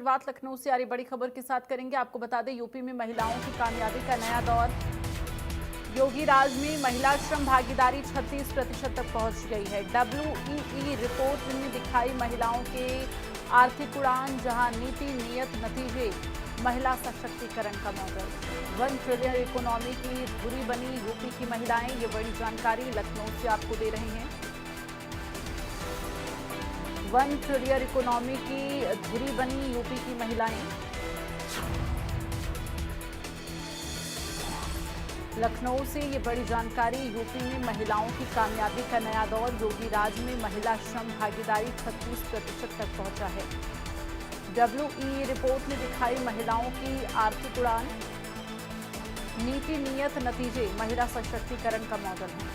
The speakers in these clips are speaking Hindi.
शुरुआत लखनऊ से आ रही बड़ी खबर के साथ करेंगे। आपको बता दें, यूपी में महिलाओं की कामयाबी का नया दौर। योगी राज में महिला श्रम भागीदारी 36% तक पहुंच गई है। WEE रिपोर्ट ने दिखाई महिलाओं के आर्थिक उड़ान, जहां नीति नियत नतीजे महिला सशक्तिकरण का मॉडल। 1 ट्रिलियन इकोनॉमी की धुरी बनी यूपी की महिलाएं। ये बड़ी जानकारी लखनऊ से आपको दे रहे हैं। 1 ट्रिलियन इकोनॉमी की धुरी बनी यूपी की महिलाएं। लखनऊ से ये बड़ी जानकारी। यूपी में महिलाओं की कामयाबी का नया दौर। योगी राज में महिला श्रम भागीदारी 36% तक पहुंचा है। WEE रिपोर्ट ने दिखाई महिलाओं की आर्थिक उड़ान, नीति नियत नतीजे महिला सशक्तिकरण का मॉडल है।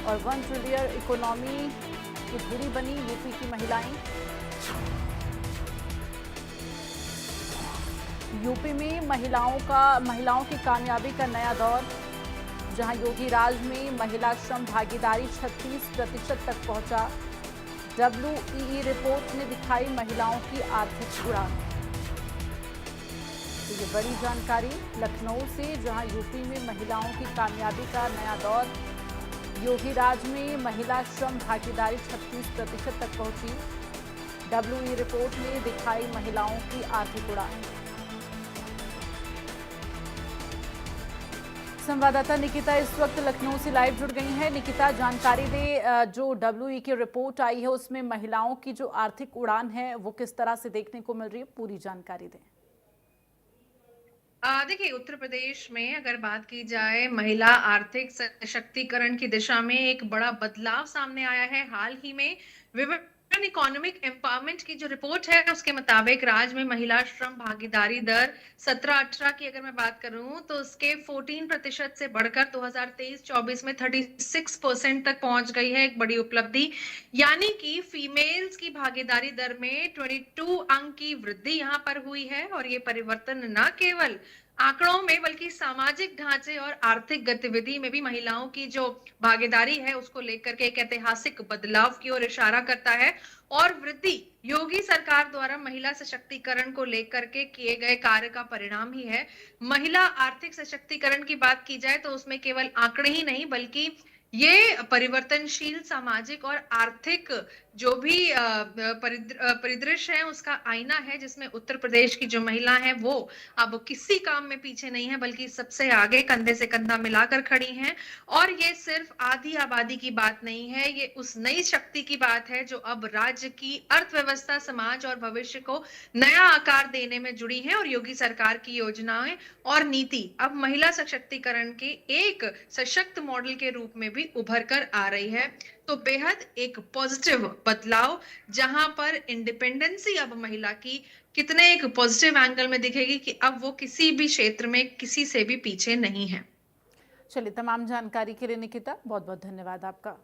और 1 ट्रिलियन इकोनॉमी की धुरी बनी यूपी की महिलाएं। यूपी में महिलाओं की कामयाबी का नया दौर, जहां योगी राज में महिला श्रम भागीदारी 36% तक पहुंचा। WEE रिपोर्ट ने दिखाई महिलाओं की आर्थिक उड़ान। तो ये बड़ी जानकारी लखनऊ से, जहां यूपी में महिलाओं की कामयाबी का नया दौर। योगी राज में महिला श्रम भागीदारी 36% तक पहुंची। WEE रिपोर्ट ने दिखाई महिलाओं की आर्थिक उड़ान। संवाददाता निकिता इस वक्त लखनऊ से लाइव जुड़ गई हैं। निकिता, जानकारी दे, जो WEE की रिपोर्ट आई है उसमें महिलाओं की जो आर्थिक उड़ान है वो किस तरह से देखने को मिल रही है, पूरी जानकारी दें। देखिए, उत्तर प्रदेश में अगर बात की जाए, महिला आर्थिक सशक्तिकरण की दिशा में एक बड़ा बदलाव सामने आया है। हाल ही में विभिन्न इकोनॉमिक एम्पावरमेंट की जो रिपोर्ट है उसके मुताबिक राज्य में महिला श्रम भागीदारी दर 17-18 की अगर मैं बात करूं तो उसके 14% से बढ़कर 2023-24 में 36% तक पहुंच गई है। एक बड़ी उपलब्धि, यानी कि फीमेल्स की भागीदारी दर में 22 अंक की वृद्धि यहां पर हुई है। और ये परिवर्तन न केवल आंकड़ों में बल्कि सामाजिक ढांचे और आर्थिक गतिविधि में भी महिलाओं की जो भागीदारी है उसको लेकर के एक ऐतिहासिक बदलाव की ओर इशारा करता है। और वृद्धि योगी सरकार द्वारा महिला सशक्तिकरण को लेकर के किए गए कार्य का परिणाम ही है। महिला आर्थिक सशक्तिकरण की बात की जाए तो उसमें केवल आंकड़े ही नहीं बल्कि ये परिवर्तनशील सामाजिक और आर्थिक जो भी परिदृश्य है उसका आईना है, जिसमें उत्तर प्रदेश की जो महिला है वो अब किसी काम में पीछे नहीं है बल्कि सबसे आगे कंधे से कंधा मिलाकर खड़ी हैं। और ये सिर्फ आधी आबादी की बात नहीं है, ये उस नई शक्ति की बात है जो अब राज्य की अर्थव्यवस्था, समाज और भविष्य को नया आकार देने में जुड़ी है। और योगी सरकार की योजनाएं और नीति अब महिला सशक्तिकरण के एक सशक्त मॉडल के रूप में भी उभर कर आ रही है। तो बेहद एक पॉजिटिव बदलाव, जहां पर इंडिपेंडेंसी अब महिला की कितने एक पॉजिटिव एंगल में दिखेगी कि अब वो किसी भी क्षेत्र में किसी से भी पीछे नहीं है। चलिए, तमाम जानकारी के लिए निकिता बहुत बहुत धन्यवाद आपका।